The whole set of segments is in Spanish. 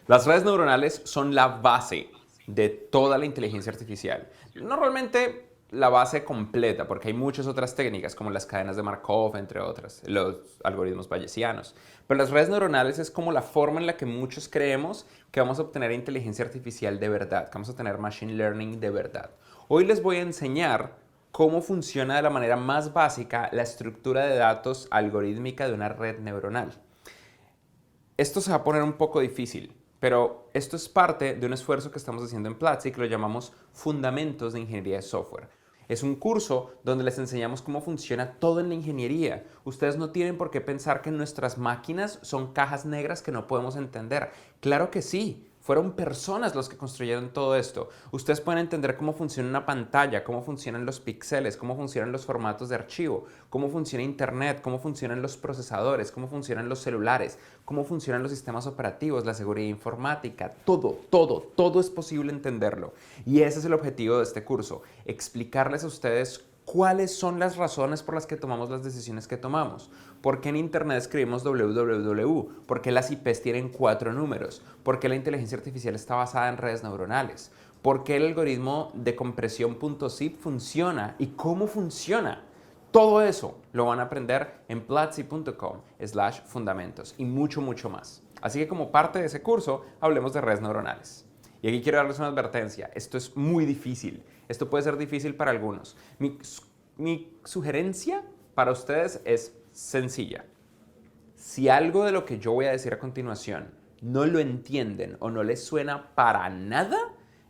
Las redes neuronales son la base de toda la inteligencia artificial. No realmente la base completa, porque hay muchas otras técnicas, como las cadenas de Markov, entre otras, los algoritmos bayesianos. Pero las redes neuronales es como la forma en la que muchos creemos que vamos a obtener inteligencia artificial de verdad, que vamos a tener machine learning de verdad. Hoy les voy a enseñar cómo funciona de la manera más básica la estructura de datos algorítmica de una red neuronal. Esto se va a poner un poco difícil, pero esto es parte de un esfuerzo que estamos haciendo en Platzi que lo llamamos Fundamentos de Ingeniería de Software. Es un curso donde les enseñamos cómo funciona todo en la ingeniería. Ustedes no tienen por qué pensar que nuestras máquinas son cajas negras que no podemos entender. Claro que sí. Fueron personas los que construyeron todo esto. Ustedes pueden entender cómo funciona una pantalla, cómo funcionan los píxeles, cómo funcionan los formatos de archivo, cómo funciona Internet, cómo funcionan los procesadores, cómo funcionan los celulares, cómo funcionan los sistemas operativos, la seguridad informática. Todo es posible entenderlo. Y ese es el objetivo de este curso, explicarles a ustedes cuáles son las razones por las que tomamos las decisiones que tomamos. ¿Por qué en Internet escribimos www? ¿Por qué las IPs tienen 4 números? ¿Por qué la inteligencia artificial está basada en redes neuronales? ¿Por qué el algoritmo de compresión .zip funciona? ¿Y cómo funciona? Todo eso lo van a aprender en platzi.com/fundamentos y mucho más. Así que como parte de ese curso, hablemos de redes neuronales. Y aquí quiero darles una advertencia. Esto es muy difícil. Esto puede ser difícil para algunos. Mi sugerencia para ustedes es sencilla. Si algo de lo que yo voy a decir a continuación no lo entienden o no les suena para nada,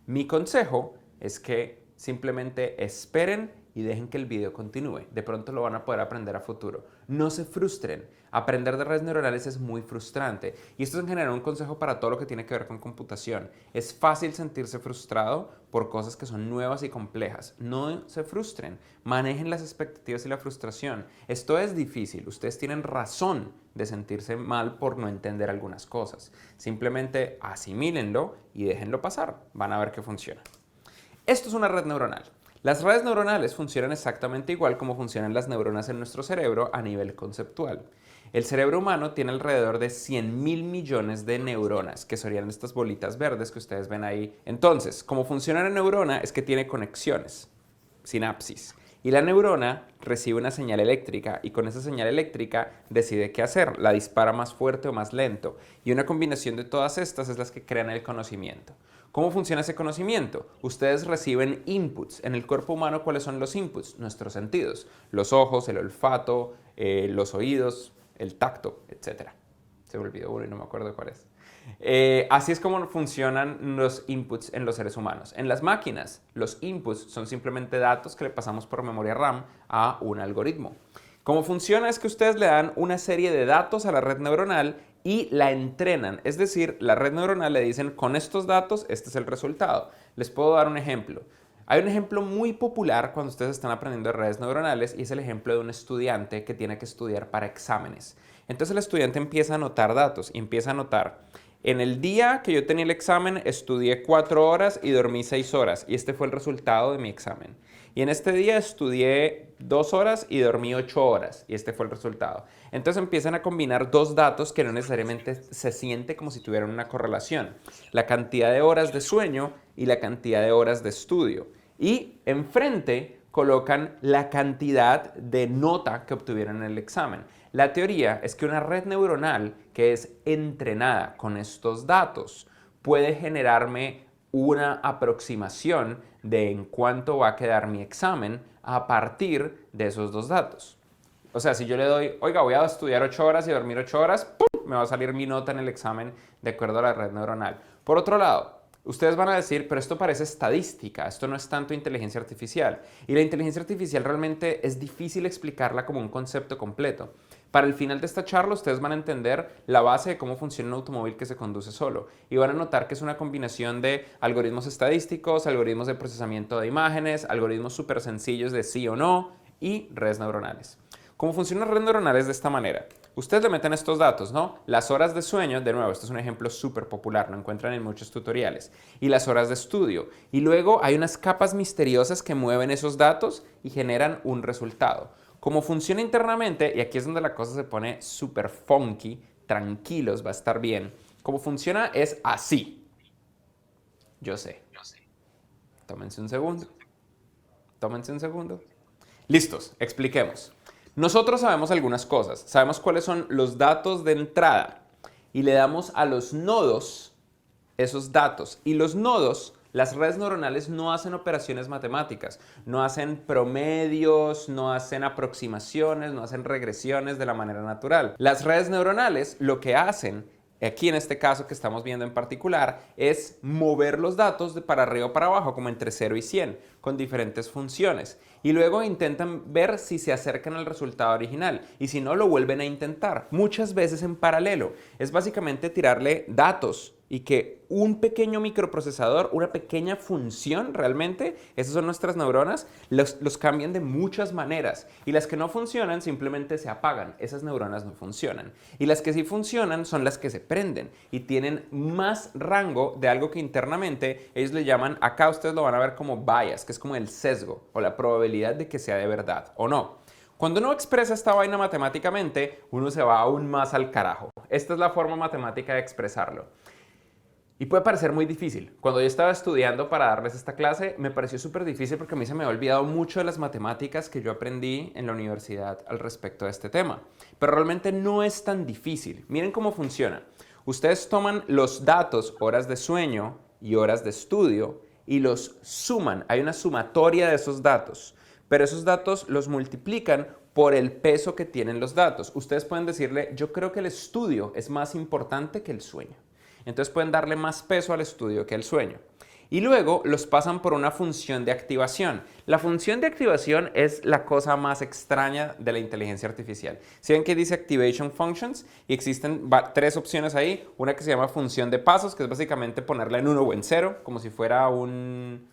mi consejo es que simplemente esperen y dejen que el video continúe. De pronto lo van a poder aprender a futuro. No se frustren. Aprender de redes neuronales es muy frustrante. Y esto es en general un consejo para todo lo que tiene que ver con computación. Es fácil sentirse frustrado por cosas que son nuevas y complejas. No se frustren. Manejen las expectativas y la frustración. Esto es difícil. Ustedes tienen razón de sentirse mal por no entender algunas cosas. Simplemente asimílenlo y déjenlo pasar. Van a ver que funciona. Esto es una red neuronal. Las redes neuronales funcionan exactamente igual como funcionan las neuronas en nuestro cerebro a nivel conceptual. El cerebro humano tiene alrededor de 100.000 millones de neuronas, que serían estas bolitas verdes que ustedes ven ahí. Entonces, cómo funciona una neurona es que tiene conexiones, sinapsis. Y la neurona recibe una señal eléctrica y con esa señal eléctrica decide qué hacer. La dispara más fuerte o más lento. Y una combinación de todas estas es las que crean el conocimiento. ¿Cómo funciona ese conocimiento? Ustedes reciben inputs. En el cuerpo humano, ¿cuáles son los inputs? Nuestros sentidos. Los ojos, el olfato, los oídos, el tacto, etc. Se me olvidó uno y no me acuerdo cuál es. Así es como funcionan los inputs en los seres humanos. En las máquinas, los inputs son simplemente datos que le pasamos por memoria RAM a un algoritmo. Cómo funciona es que ustedes le dan una serie de datos a la red neuronal y la entrenan. Es decir, la red neuronal le dicen, con estos datos, este es el resultado. Les puedo dar un ejemplo. Hay un ejemplo muy popular cuando ustedes están aprendiendo de redes neuronales y es el ejemplo de un estudiante que tiene que estudiar para exámenes. Entonces el estudiante empieza a anotar datos y empieza a anotar. En el día que yo tenía el examen, estudié 4 horas y dormí 6 horas. Y este fue el resultado de mi examen. Y en este día estudié 2 horas y dormí 8 horas. Y este fue el resultado. Entonces empiezan a combinar dos datos que no necesariamente se siente como si tuvieran una correlación. La cantidad de horas de sueño y la cantidad de horas de estudio. Y enfrente colocan la cantidad de nota que obtuvieron en el examen. La teoría es que una red neuronal que es entrenada con estos datos puede generarme una aproximación de en cuánto va a quedar mi examen a partir de esos dos datos. O sea, si yo le doy, oiga, voy a estudiar 8 horas y dormir 8 horas, ¡pum!, me va a salir mi nota en el examen de acuerdo a la red neuronal. Por otro lado, ustedes van a decir, pero esto parece estadística, esto no es tanto inteligencia artificial. Y la inteligencia artificial realmente es difícil explicarla como un concepto completo. Para el final de esta charla ustedes van a entender la base de cómo funciona un automóvil que se conduce solo y van a notar que es una combinación de algoritmos estadísticos, algoritmos de procesamiento de imágenes, algoritmos súper sencillos de sí o no y redes neuronales. ¿Cómo funcionan las redes neuronales? De esta manera. Ustedes le meten estos datos, ¿no? Las horas de sueño, de nuevo, esto es un ejemplo súper popular, lo encuentran en muchos tutoriales, y las horas de estudio. Y luego hay unas capas misteriosas que mueven esos datos y generan un resultado. Cómo funciona internamente, y aquí es donde la cosa se pone súper funky, tranquilos, va a estar bien. Cómo funciona es así. Yo sé. Tómense un segundo. Tómense un segundo. Listos, expliquemos. Nosotros sabemos algunas cosas. Sabemos cuáles son los datos de entrada y le damos a los nodos esos datos. Y los nodos, las redes neuronales no hacen operaciones matemáticas, no hacen promedios, no hacen aproximaciones, no hacen regresiones de la manera natural. Las redes neuronales lo que hacen, aquí en este caso que estamos viendo en particular, es mover los datos de para arriba o para abajo, como entre 0 y 100, con diferentes funciones. Y luego intentan ver si se acercan al resultado original. Y si no, lo vuelven a intentar, muchas veces en paralelo. Es básicamente tirarle datos y que un pequeño microprocesador, una pequeña función realmente, esas son nuestras neuronas, los cambian de muchas maneras. Y las que no funcionan simplemente se apagan. Esas neuronas no funcionan. Y las que sí funcionan son las que se prenden y tienen más rango de algo que internamente ellos le llaman, acá ustedes lo van a ver como bias, que es como el sesgo o la probabilidad de que sea de verdad o no. Cuando uno expresa esta vaina matemáticamente, uno se va aún más al carajo. Esta es la forma matemática de expresarlo. Y puede parecer muy difícil. Cuando yo estaba estudiando para darles esta clase, me pareció súper difícil porque a mí se me había olvidado mucho de las matemáticas que yo aprendí en la universidad al respecto de este tema. Pero realmente no es tan difícil. Miren cómo funciona. Ustedes toman los datos, horas de sueño y horas de estudio, y los suman. Hay una sumatoria de esos datos. Pero esos datos los multiplican por el peso que tienen los datos. Ustedes pueden decirle, yo creo que el estudio es más importante que el sueño. Entonces pueden darle más peso al estudio que al sueño. Y luego los pasan por una función de activación. La función de activación es la cosa más extraña de la inteligencia artificial. Si ven que dice Activation Functions y existen tres opciones ahí. Una que se llama función de pasos, que es básicamente ponerla en 1 o en 0, como si fuera un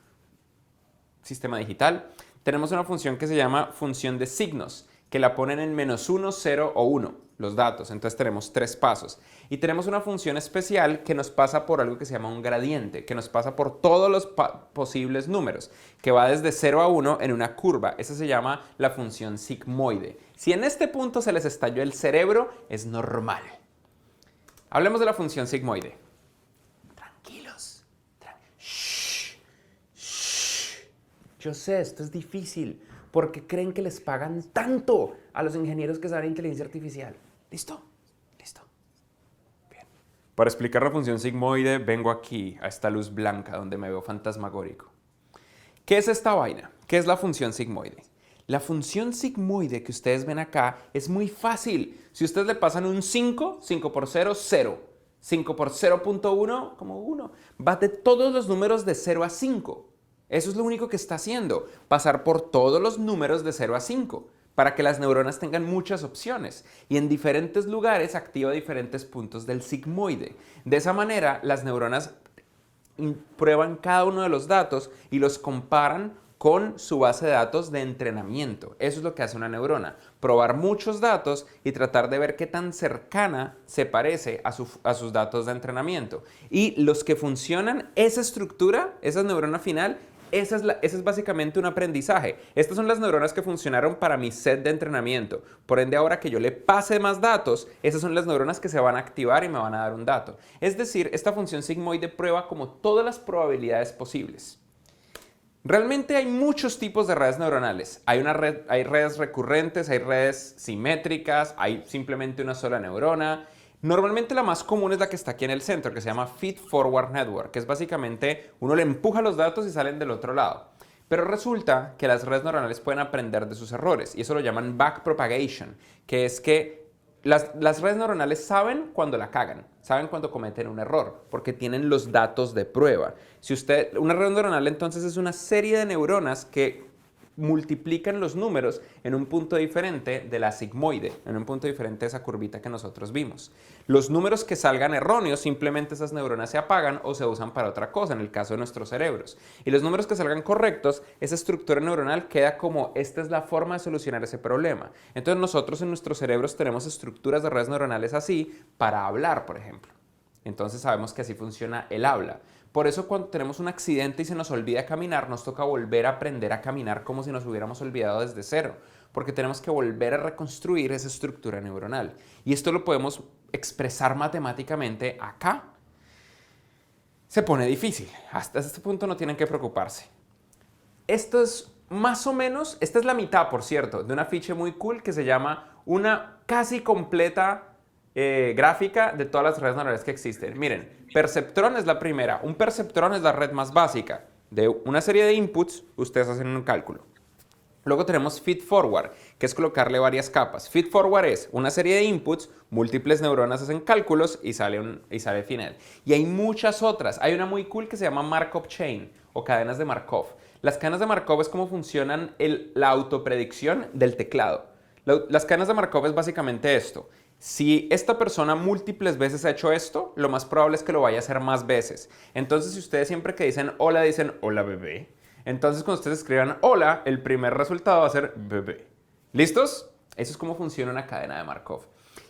sistema digital. Tenemos una función que se llama función de signos, que la ponen en -1, 0 o 1, los datos. Entonces tenemos 3 pasos. Y tenemos una función especial que nos pasa por algo que se llama un gradiente, que nos pasa por todos los posibles números, que va desde 0 a 1 en una curva. Esa se llama la función sigmoide. Si en este punto se les estalló el cerebro, es normal. Hablemos de la función sigmoide. Tranquilos. Shh. Shh. Yo sé, esto es difícil. ¿Por qué creen que les pagan tanto a los ingenieros que saben inteligencia artificial? ¿Listo? Listo. Bien. Para explicar la función sigmoide, vengo aquí, a esta luz blanca, donde me veo fantasmagórico. ¿Qué es esta vaina? ¿Qué es la función sigmoide? La función sigmoide que ustedes ven acá es muy fácil. Si ustedes le pasan un 5, 5 por 0, 0. 5 por 0.1, como 1. Va de todos los números de 0 a 5. Eso es lo único que está haciendo, pasar por todos los números de 0 a 5, para que las neuronas tengan muchas opciones y en diferentes lugares activa diferentes puntos del sigmoide. De esa manera, las neuronas prueban cada uno de los datos y los comparan con su base de datos de entrenamiento. Eso es lo que hace una neurona, probar muchos datos y tratar de ver qué tan cercana se parece a sus datos de entrenamiento. Y los que funcionan, esa estructura, esa neurona final, esa es básicamente un aprendizaje. Estas son las neuronas que funcionaron para mi set de entrenamiento. Por ende, ahora que yo le pase más datos, esas son las neuronas que se van a activar y me van a dar un dato. Es decir, esta función sigmoide prueba como todas las probabilidades posibles. Realmente hay muchos tipos de redes neuronales. Hay redes recurrentes, hay redes simétricas, hay simplemente una sola neurona. Normalmente la más común es la que está aquí en el centro, que se llama Feed Forward Network, que es básicamente uno le empuja los datos y salen del otro lado. Pero resulta que las redes neuronales pueden aprender de sus errores y eso lo llaman backpropagation, que es que las redes neuronales saben cuando la cagan, saben cuando cometen un error, porque tienen los datos de prueba. Una red neuronal entonces es una serie de neuronas que multiplican los números en un punto diferente de la sigmoide, en un punto diferente de esa curvita que nosotros vimos. Los números que salgan erróneos, simplemente esas neuronas se apagan o se usan para otra cosa, en el caso de nuestros cerebros. Y los números que salgan correctos, esa estructura neuronal queda como, esta es la forma de solucionar ese problema. Entonces nosotros en nuestros cerebros tenemos estructuras de redes neuronales así para hablar, por ejemplo. Entonces sabemos que así funciona el habla. Por eso cuando tenemos un accidente y se nos olvida caminar, nos toca volver a aprender a caminar como si nos hubiéramos olvidado desde cero, porque tenemos que volver a reconstruir esa estructura neuronal. Y esto lo podemos expresar matemáticamente acá. se pone difícil. Hasta este punto no tienen que preocuparse. Esto es más o menos, esta es la mitad, por cierto, de un afiche muy cool que se llama una casi completa gráfica de todas las redes neuronales que existen. Miren, perceptrón es la primera. Un perceptrón es la red más básica. De una serie de inputs, ustedes hacen un cálculo. Luego tenemos feedforward, que es colocarle varias capas. Feedforward es una serie de inputs, múltiples neuronas hacen cálculos y sale el final. Y hay muchas otras. Hay una muy cool que se llama Markov Chain o cadenas de Markov. Las cadenas de Markov es cómo funcionan la autopredicción del teclado. Las cadenas de Markov es básicamente esto. Si esta persona múltiples veces ha hecho esto, lo más probable es que lo vaya a hacer más veces. Entonces, si ustedes siempre que dicen hola bebé, entonces cuando ustedes escriban hola, el primer resultado va a ser bebé. ¿Listos? Eso es cómo funciona una cadena de Markov.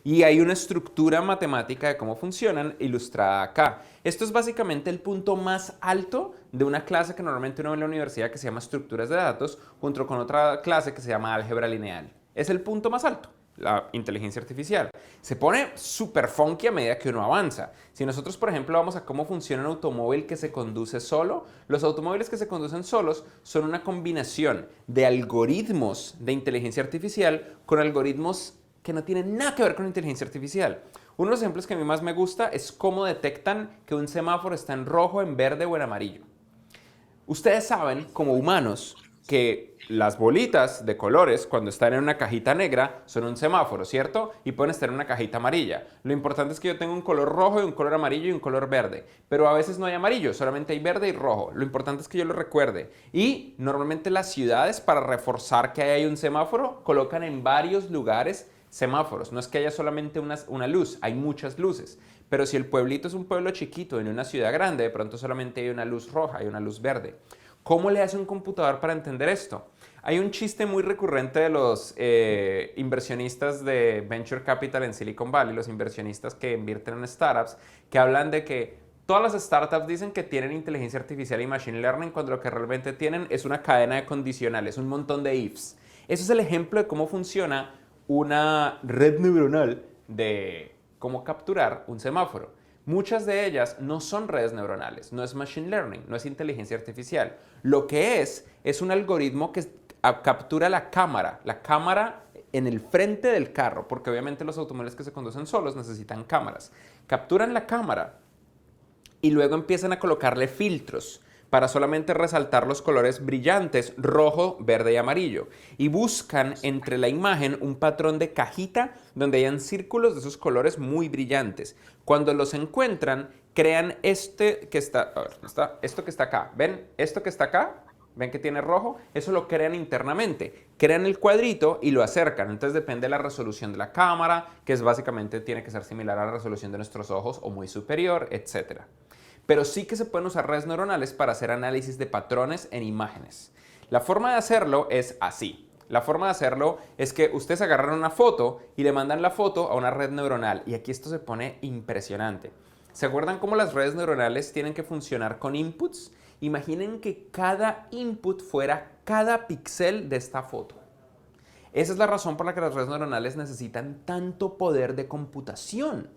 Y hay una estructura matemática de cómo funcionan ilustrada acá. Esto es básicamente el punto más alto de una clase que normalmente uno ve en la universidad que se llama estructuras de datos, junto con otra clase que se llama álgebra lineal. Es el punto más alto. La inteligencia artificial. Se pone súper funky a medida que uno avanza. Si nosotros, por ejemplo, vamos a cómo funciona un automóvil que se conduce solo, los automóviles que se conducen solos son una combinación de algoritmos de inteligencia artificial con algoritmos que no tienen nada que ver con inteligencia artificial. Uno de los ejemplos que a mí más me gusta es cómo detectan que un semáforo está en rojo, en verde o en amarillo. Ustedes saben, como humanos, que las bolitas de colores, cuando están en una cajita negra, son un semáforo, ¿cierto? Y pueden estar en una cajita amarilla. Lo importante es que yo tenga un color rojo, y un color amarillo y un color verde. Pero a veces no hay amarillo, solamente hay verde y rojo. Lo importante es que yo lo recuerde. Y normalmente las ciudades, para reforzar que hay un semáforo, colocan en varios lugares semáforos. No es que haya solamente una luz, hay muchas luces. Pero si el pueblito es un pueblo chiquito en una ciudad grande, de pronto solamente hay una luz roja, hay una luz verde. ¿Cómo le hace un computador para entender esto? Hay un chiste muy recurrente de los inversionistas de Venture Capital en Silicon Valley, los inversionistas que invierten en startups, que hablan de que todas las startups dicen que tienen inteligencia artificial y machine learning cuando lo que realmente tienen es una cadena de condicionales, un montón de ifs. Eso es el ejemplo de cómo funciona una red neuronal de cómo capturar un semáforo. Muchas de ellas no son redes neuronales, no es machine learning, no es inteligencia artificial. Lo que es un algoritmo que captura la cámara en el frente del carro, porque obviamente los automóviles que se conducen solos necesitan cámaras. Capturan la cámara y luego empiezan a colocarle filtros para solamente resaltar los colores brillantes, rojo, verde y amarillo. Y buscan entre la imagen un patrón de cajita donde hayan círculos de esos colores muy brillantes. Cuando los encuentran, crean esto que está acá. ¿Ven? Esto que está acá, ¿ven que tiene rojo? Eso lo crean internamente. Crean el cuadrito y lo acercan. Entonces depende de la resolución de la cámara, que es básicamente tiene que ser similar a la resolución de nuestros ojos o muy superior, etc. Pero sí que se pueden usar redes neuronales para hacer análisis de patrones en imágenes. La forma de hacerlo es así. La forma de hacerlo es que ustedes agarran una foto y le mandan la foto a una red neuronal. Y aquí esto se pone impresionante. ¿Se acuerdan cómo las redes neuronales tienen que funcionar con inputs? Imaginen que cada input fuera cada píxel de esta foto. Esa es la razón por la que las redes neuronales necesitan tanto poder de computación.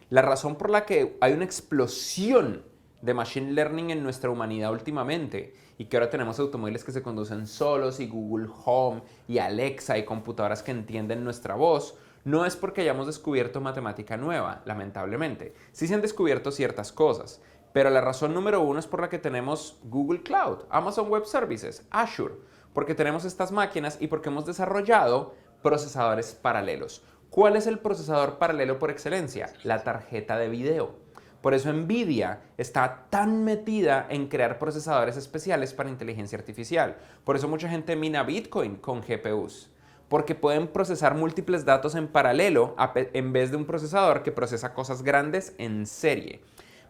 La razón por la que hay una explosión de machine learning en nuestra humanidad últimamente y que ahora tenemos automóviles que se conducen solos y Google Home y Alexa y computadoras que entienden nuestra voz, no es porque hayamos descubierto matemática nueva, lamentablemente. Sí se han descubierto ciertas cosas, pero la razón número uno es por la que tenemos Google Cloud, Amazon Web Services, Azure, porque tenemos estas máquinas y porque hemos desarrollado procesadores paralelos. ¿Cuál es el procesador paralelo por excelencia? La tarjeta de video. Por eso Nvidia está tan metida en crear procesadores especiales para inteligencia artificial. Por eso mucha gente mina Bitcoin con GPUs. Porque pueden procesar múltiples datos en paralelo en vez de un procesador que procesa cosas grandes en serie.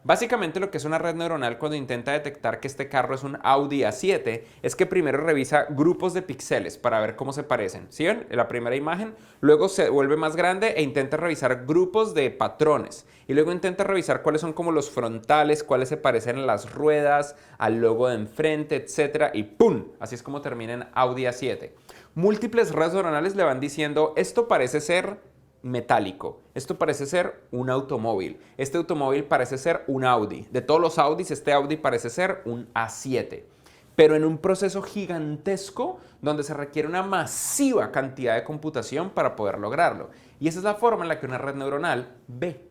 Básicamente lo que es una red neuronal cuando intenta detectar que este carro es un Audi A7 es que primero revisa grupos de píxeles para ver cómo se parecen. ¿Sí ven? La primera imagen, luego se vuelve más grande e intenta revisar grupos de patrones. Y luego intenta revisar cuáles son como los frontales, cuáles se parecen a las ruedas, al logo de enfrente, etc. Y ¡pum! Así es como termina en Audi A7. Múltiples redes neuronales le van diciendo, esto parece ser metálico. Esto parece ser un automóvil. Este automóvil parece ser un Audi. De todos los Audis, este Audi parece ser un A7. Pero en un proceso gigantesco donde se requiere una masiva cantidad de computación para poder lograrlo. Y esa es la forma en la que una red neuronal ve,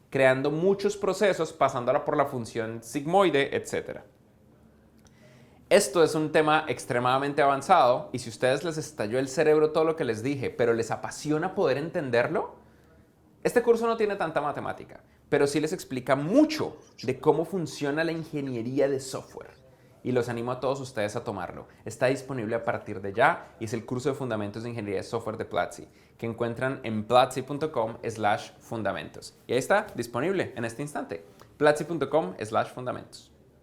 creando muchos procesos, pasándola por la función sigmoide, etc. Esto es un tema extremadamente avanzado y si a ustedes les estalló el cerebro todo lo que les dije, pero les apasiona poder entenderlo, este curso no tiene tanta matemática, pero sí les explica mucho de cómo funciona la ingeniería de software. Y los animo a todos ustedes a tomarlo. Está disponible a partir de ya y es el curso de Fundamentos de Ingeniería de Software de Platzi, que encuentran en platzi.com/fundamentos. Y ahí está, disponible en este instante, platzi.com/fundamentos.